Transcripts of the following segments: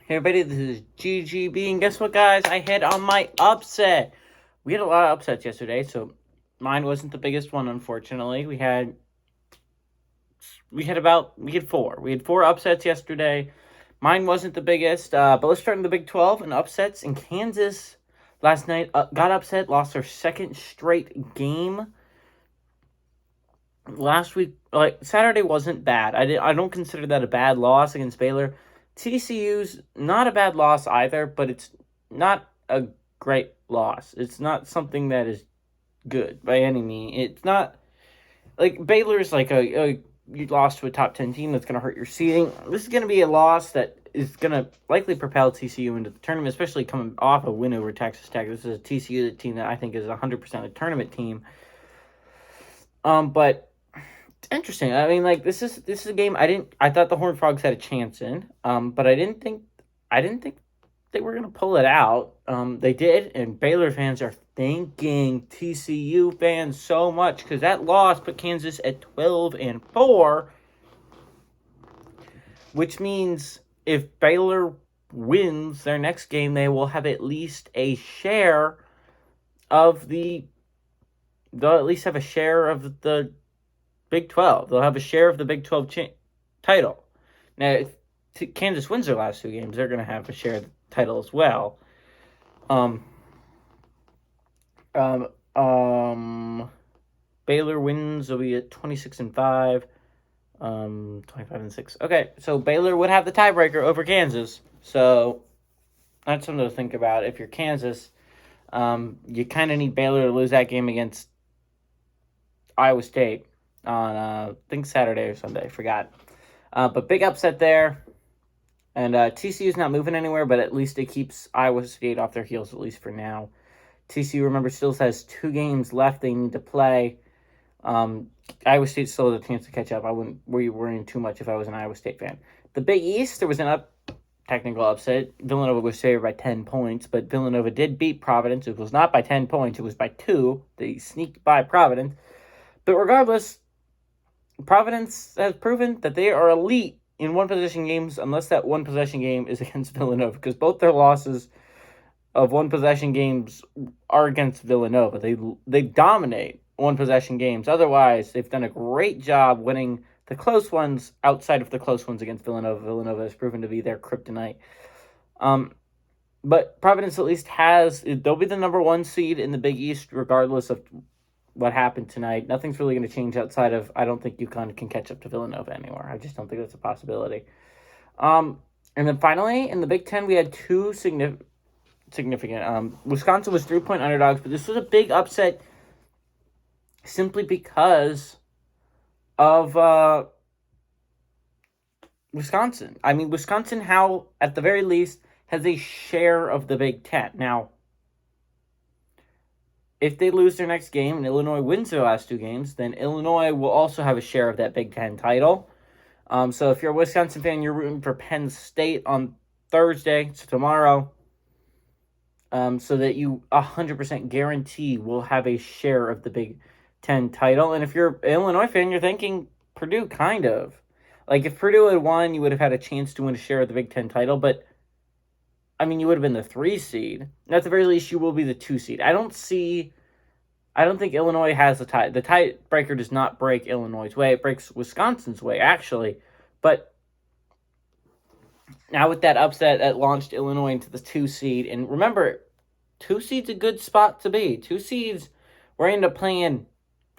Hey everybody, this is GGB, and guess what, guys? I hit on my upset. We had a lot of upsets yesterday, so mine wasn't the biggest one, unfortunately. We had four. We had four upsets yesterday. Mine wasn't the biggest, but let's start in the Big 12 and upsets. In Kansas last night, got upset, lost their second straight game. Last week, Saturday wasn't bad. I don't consider that a bad loss against Baylor. TCU's not a bad loss either, but it's not a great loss. It's not something that is good by any means. It's not like Baylor's like you lost to a top 10 team that's going to hurt your seeding. This is going to be a loss that is going to likely propel TCU into the tournament, especially coming off a win over Texas Tech. This is a TCU team that I think is 100% a tournament team. But it's interesting. I mean, like this is a game I thought the Horned Frogs had a chance in. But I didn't think they were gonna pull it out. They did, and Baylor fans are thanking TCU fans so much because that loss put Kansas at 12-4, which means if Baylor wins their next game, they will have at least a share of the. They'll at least have a share of the Big 12. They'll have a share of the Big 12 title. Now, if Kansas wins their last two games, they're going to have a share of the title as well. Baylor wins will be at 26-5, 25-6. Okay, so Baylor would have the tiebreaker over Kansas. So that's something to think about. If you're Kansas, you kind of need Baylor to lose that game against Iowa State on I think Saturday or Sunday. I forgot. But big upset there. And TCU's not moving anywhere, but at least it keeps Iowa State off their heels, at least for now. TCU, remember, still has 2 games left they need to play. Iowa State still has a chance to catch up. I wouldn't be worrying too much if I was an Iowa State fan. The Big East, there was technical upset. Villanova was favored by 10 points, but Villanova did beat Providence. It was not by 10 points. It was by 2. They sneaked by Providence. But regardless, Providence has proven that they are elite in one-possession games unless that one-possession game is against Villanova, because both their losses of one-possession games are against Villanova. They dominate one-possession games. Otherwise, they've done a great job winning the close ones outside of the close ones against Villanova. Villanova has proven to be their kryptonite. But Providence at least they'll be the number 1 seed in the Big East regardless of what happened tonight. Nothing's really going to change outside of I don't think UConn can catch up to Villanova anymore. I just don't think that's a possibility. And then finally, in the Big Ten, we had 2 significant. Wisconsin was 3-point underdogs, but this was a big upset simply because of Wisconsin. I mean, Wisconsin, at the very least, has a share of the Big Ten. Now, if they lose their next game and Illinois wins their last 2 games, then Illinois will also have a share of that Big Ten title. So if you're a Wisconsin fan, you're rooting for Penn State on Thursday, so tomorrow, so that you 100% guarantee will have a share of the Big Ten title. And if you're an Illinois fan, you're thinking Purdue, kind of. Like, if Purdue had won, you would have had a chance to win a share of the Big Ten title, but I mean, you would have been the 3 seed. At the very least, you will be the 2 seed. I don't think Illinois has the tie. The tiebreaker does not break Illinois' way. It breaks Wisconsin's way, actually. But now with that upset, that launched Illinois into the 2 seed. And remember, 2 seed's a good spot to be. 2 seeds, we're end up playing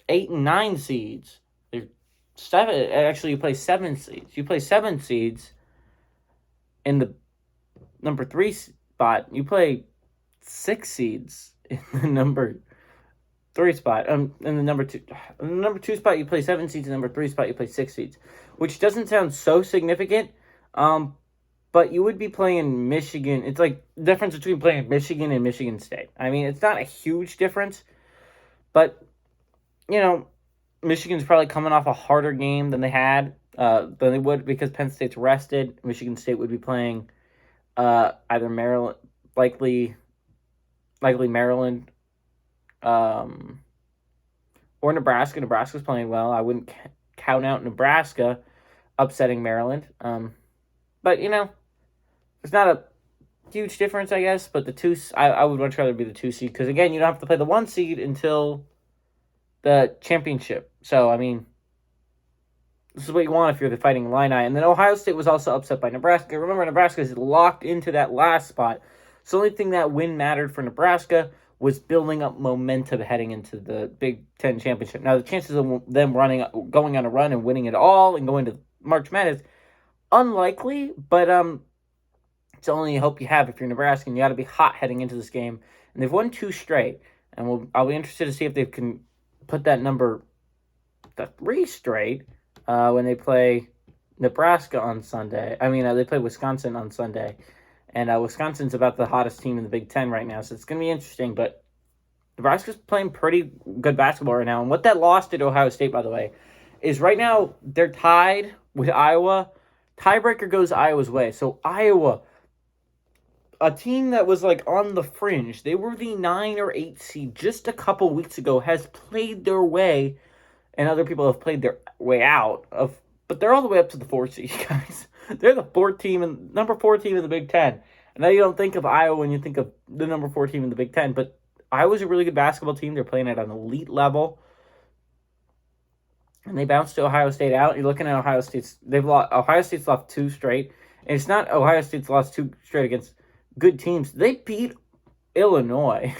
8 and 9 seeds. There's 7. Actually, you play 7 seeds. You play 7 seeds in the number 3 spot. You play 6 seeds in the number 3 spot. In the number 2 spot, you play 7 seeds. In the number 3 spot, you play 6 seeds, which doesn't sound so significant. But you would be playing Michigan. It's like the difference between playing Michigan and Michigan State. I mean, it's not a huge difference, but Michigan's probably coming off a harder game than they would because Penn State's rested. Michigan State would be playing either Maryland, likely Maryland, or Nebraska. Nebraska's playing well. I wouldn't count out Nebraska upsetting Maryland. But It's not a huge difference, I guess, but the two, I would much rather be the 2 seed because, again, you don't have to play the 1 seed until the championship. So, I mean, this is what you want if you're the Fighting Illini. And then Ohio State was also upset by Nebraska. Remember, Nebraska is locked into that last spot. So the only thing that win mattered for Nebraska was building up momentum heading into the Big Ten championship. Now, the chances of them going on a run and winning it all and going to March Madness, unlikely, but it's only hope you have if you're Nebraska, and you got to be hot heading into this game. And they've won 2 straight, and I'll be interested to see if they can put that number to 3 straight when they play Nebraska on Sunday. I mean, they play Wisconsin on Sunday. And Wisconsin's about the hottest team in the Big Ten right now, so it's going to be interesting. But Nebraska's playing pretty good basketball right now. And what that loss did to Ohio State, by the way, is right now they're tied with Iowa. Tiebreaker goes Iowa's way. So Iowa, a team that was like on the fringe, they were the 9 or 8 seed just a couple weeks ago, has played their way, and other people have played their way out of. But they're all the way up to the 4 seed, guys. They're the number 4 team in the Big Ten. I know you don't think of Iowa when you think of the number 4 team in the Big Ten, but Iowa's a really good basketball team. They're playing at an elite level. And they bounced to Ohio State out. You're looking at Ohio State's lost 2 straight. And it's not Ohio State's lost 2 straight against good teams. They beat Illinois.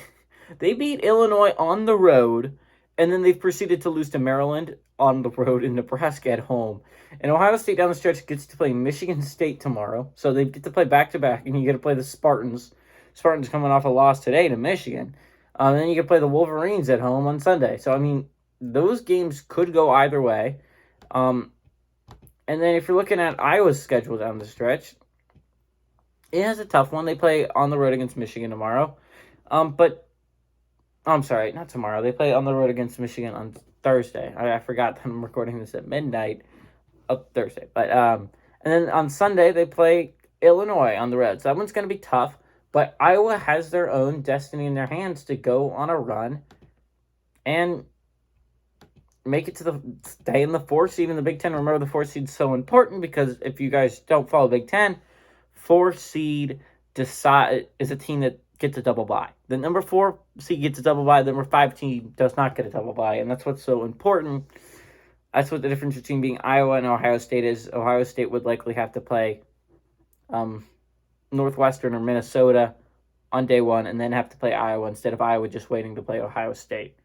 They beat Illinois on the road, and then they've proceeded to lose to Maryland on the road and Nebraska at home. And Ohio State down the stretch gets to play Michigan State tomorrow. So they get to play back-to-back, and you get to play the Spartans. Spartans coming off a loss today to Michigan. And then you get to play the Wolverines at home on Sunday. So, I mean, those games could go either way. And then if you're looking at Iowa's schedule down the stretch, it has a tough one. They play on the road against Michigan tomorrow. I'm sorry, not tomorrow. They play on the road against Michigan on Thursday. I forgot that I'm recording this at midnight of Thursday. But and then on Sunday they play Illinois on the road. So that one's going to be tough. But Iowa has their own destiny in their hands to go on a run and make it to stay in the 4 seed in the Big Ten. Remember, the 4 seed is so important because if you guys don't follow Big Ten, 4 seed is a team that gets a double bye. The number 4 seed gets a double bye. The number 5 team does not get a double bye, and that's what's so important. That's what the difference between being Iowa and Ohio State is. Ohio State would likely have to play Northwestern or Minnesota on day 1 and then have to play Iowa instead of Iowa just waiting to play Ohio State.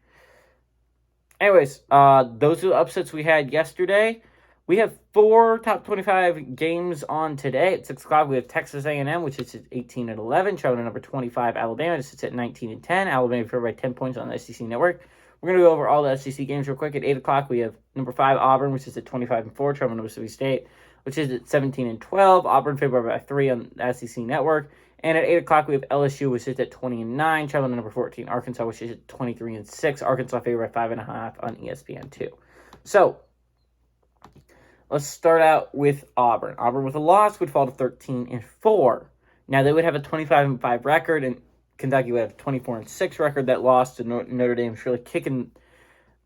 Anyways, those are the upsets we had yesterday. We have 4 top 25 games on today. At 6 o'clock, we have Texas A&M, which is at 18-11. Traveling to number 25, Alabama, just sits at 19-10. Alabama favored by 10 points on the SEC Network. We're going to go over all the SEC games real quick. At 8 o'clock, we have number 5, Auburn, which is at 25-4. Traveling to Mississippi State, which is at 17-12. Auburn favored by 3 on the SEC Network. And at 8 o'clock, we have LSU, which is at 20-9. Traveling to number 14, Arkansas, which is at 23-6. Arkansas favored by 5.5 on ESPN2. So, let's start out with Auburn. Auburn with a loss would fall to 13-4. Now, they would have a 25-5 record, and Kentucky would have a 24-6 record. That loss to Notre Dame is really kicking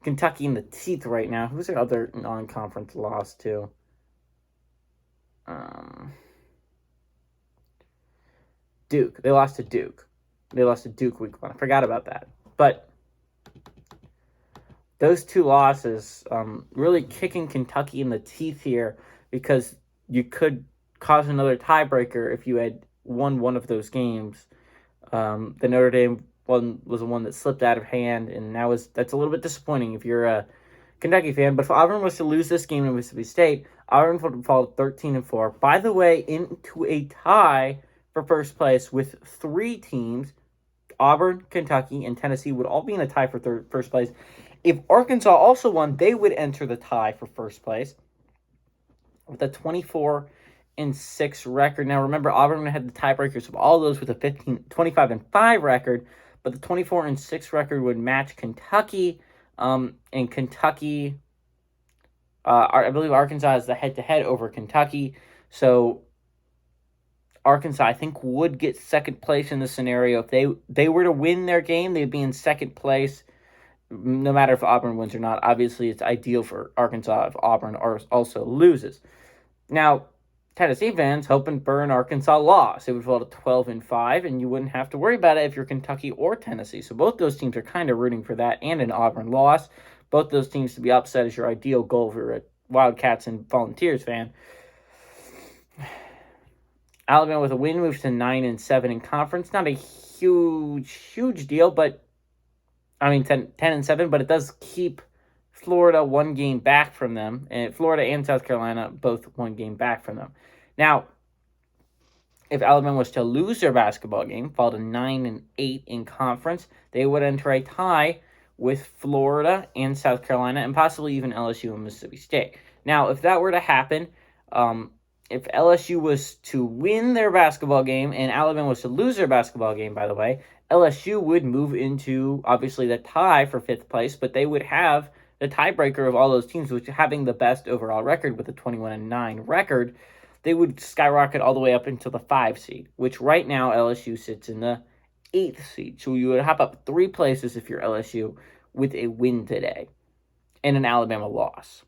Kentucky in the teeth right now. Who's their other non-conference loss to? Duke. They lost to Duke. They lost to Duke week 1. I forgot about that. But those 2 losses really kicking Kentucky in the teeth here because you could cause another tiebreaker if you had won one of those games. The Notre Dame one was the one that slipped out of hand, and that's a little bit disappointing if you're a Kentucky fan. But if Auburn was to lose this game to Mississippi State, Auburn would fall to 13-4. By the way, into a tie for first place with 3 teams. Auburn, Kentucky, and Tennessee would all be in a tie for first place. If Arkansas also won, they would enter the tie for first place with a 24-6 record. Now, remember, Auburn had the tiebreakers of all those with a 25-5 record, but the 24-6 record would match Kentucky. And Kentucky, I believe Arkansas has the head-to-head over Kentucky. So Arkansas, I think, would get second place in this scenario. If they were to win their game, they'd be in second place, no matter if Auburn wins or not. Obviously, it's ideal for Arkansas if Auburn also loses. Now, Tennessee fans, hoping for an Arkansas loss. It would fall to 12-5, and you wouldn't have to worry about it if you're Kentucky or Tennessee. So both those teams are kind of rooting for that, and an Auburn loss. Both those teams to be upset is your ideal goal if you're a Wildcats and Volunteers fan. Alabama with a win moves to 9-7 in conference. Not a huge deal, but 10-7, but it does keep Florida one game back from them, and Florida and South Carolina both one game back from them. Now, if Alabama was to lose their basketball game, fall to 9-8 in conference, they would enter a tie with Florida and South Carolina, and possibly even LSU and Mississippi State. Now, if that were to happen, if LSU was to win their basketball game and Alabama was to lose their basketball game, by the way, LSU would move into, obviously, the tie for 5th place, but they would have the tiebreaker of all those teams, which having the best overall record with a 21-9 record, they would skyrocket all the way up into the 5 seed, which right now LSU sits in the 8th seed. So you would hop up 3 places if you're LSU with a win today and an Alabama loss.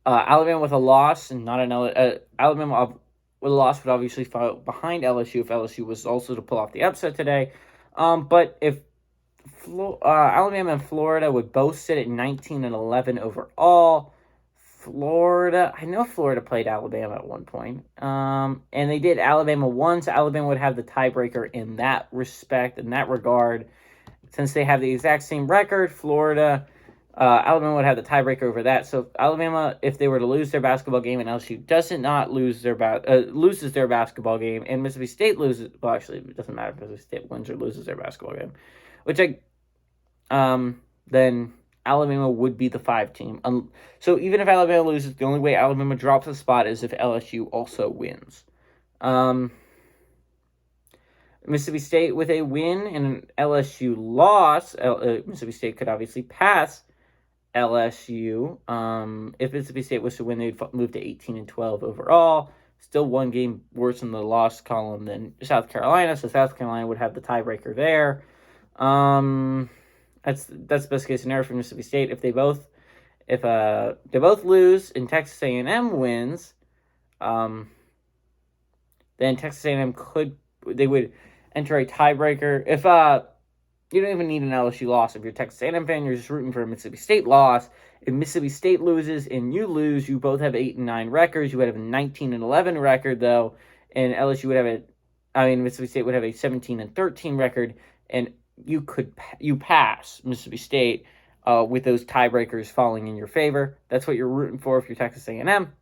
Alabama with a loss and not an Alabama with a loss would obviously fall behind LSU if LSU was also to pull off the upset today. But if Alabama and Florida would both sit at 19-11 overall. I know Florida played Alabama at one point. And they did. Alabama won, so Alabama would have the tiebreaker in that respect, in that regard. Since they have the exact same record, Alabama would have the tiebreaker over that. So Alabama, if they were to lose their basketball game and LSU loses their basketball game, and Mississippi State loses, well, actually, it doesn't matter if Mississippi State wins or loses their basketball game, then Alabama would be the 5 team. So even if Alabama loses, the only way Alabama drops a spot is if LSU also wins. Mississippi State with a win and an LSU loss, Mississippi State could obviously pass LSU. If Mississippi State was to win, they'd move to 18-12 overall. Still one game worse in the loss column than South Carolina, so South Carolina would have the tiebreaker there. That's the best case scenario for Mississippi State. If they both lose and Texas A&M wins, then Texas A&M would enter a tiebreaker. If you don't even need an LSU loss if you're a Texas A&M fan, you're just rooting for a Mississippi State loss. If Mississippi State loses and you lose, you both have 8-9 records. You would have a 19-11 record though, and LSU would have Mississippi State would have a 17-13 record, and you pass Mississippi State with those tiebreakers falling in your favor. That's what you're rooting for if you're Texas A&M.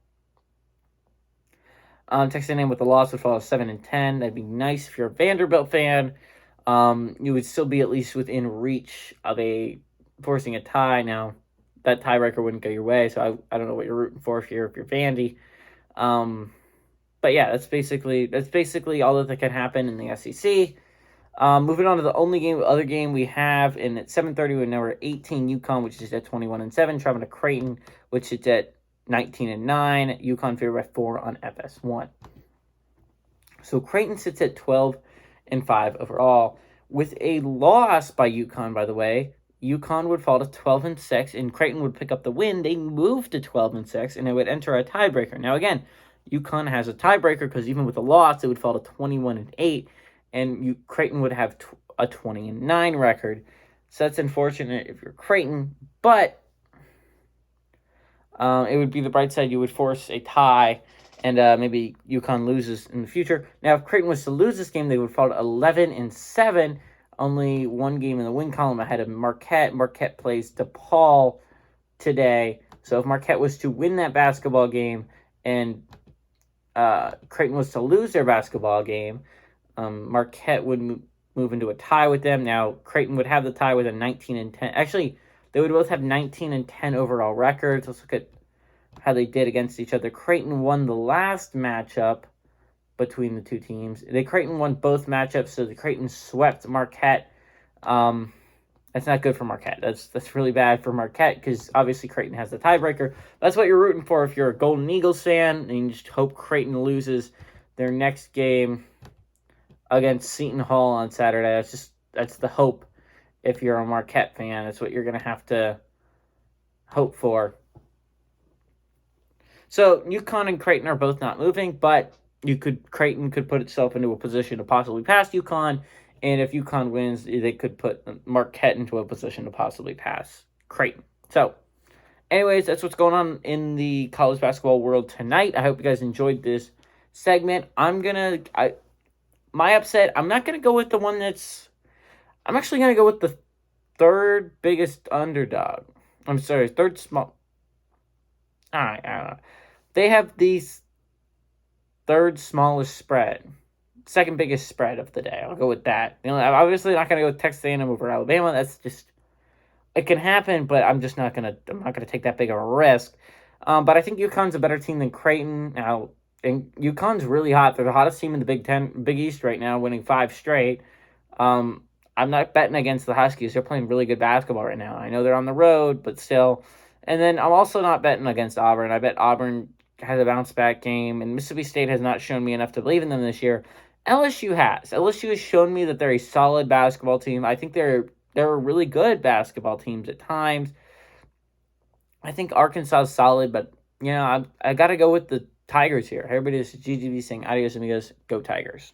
Texas A&M with the loss would fall to 7-10. That'd be nice if you're a Vanderbilt fan. You would still be at least within reach of forcing a tie. Now, that tiebreaker wouldn't go your way, so I don't know what you're rooting for if you're Vandy. But yeah, that's basically all that can happen in the SEC. Moving on to the other game we have, and at 7:30 with number 18 UConn, which is at 21-7, traveling to Creighton, which is at 19-9. UConn favored by 4 on FS1. So Creighton sits at 12-5 overall. With a loss by UConn, by the way, UConn would fall to 12-6, and Creighton would pick up the win. They move to 12-6, and it would enter a tiebreaker. Now again, UConn has a tiebreaker because even with a loss, it would fall to 21-8. And Creighton would have a 20-9 record. So that's unfortunate if you're Creighton. But it would be the bright side. You would force a tie, and maybe UConn loses in the future. Now, if Creighton was to lose this game, they would fall to 11-7. Only one game in the win column ahead of Marquette. Marquette plays DePaul today. So if Marquette was to win that basketball game and Creighton was to lose their basketball game, Marquette would move into a tie with them. Now, Creighton would have the tie with a 19-10. Actually, they would both have 19-10 overall records. Let's look at how they did against each other. Creighton won the last matchup between the two teams. Creighton won both matchups, so the Creighton swept Marquette. That's not good for Marquette. That's really bad for Marquette because obviously Creighton has the tiebreaker. That's what you're rooting for if you're a Golden Eagles fan, and you just hope Creighton loses their next game against Seton Hall on Saturday. That's the hope if you're a Marquette fan. That's what you're going to have to hope for. So UConn and Creighton are both not moving, but Creighton could put itself into a position to possibly pass UConn, and if UConn wins, they could put Marquette into a position to possibly pass Creighton. So, anyways, that's what's going on in the college basketball world tonight. I hope you guys enjoyed this segment. My upset, I'm not gonna go with the one that's. I'm actually gonna go with the third biggest underdog. I'm sorry, third small. I don't know. They have the third smallest spread, second biggest spread of the day. I'll go with that. I'm obviously not gonna go with Texas A&M over Alabama. That's just it can happen, but I'm not gonna take that big of a risk. But I think UConn's a better team than Creighton now. And UConn's really hot. They're the hottest team in the Big East right now, winning 5 straight. Um, I'm not betting against the Huskies. They're playing really good basketball right now. I know they're on the road, but still. And then I'm also not betting against Auburn. I bet Auburn has a bounce back game, and Mississippi State has not shown me enough to believe in them this year. LSU has. LSU has shown me that they're a solid basketball team. I think they're a really good basketball teams at times. I think Arkansas is solid, but I got to go with the Tigers here. Everybody is GGB saying adios amigos, go Tigers.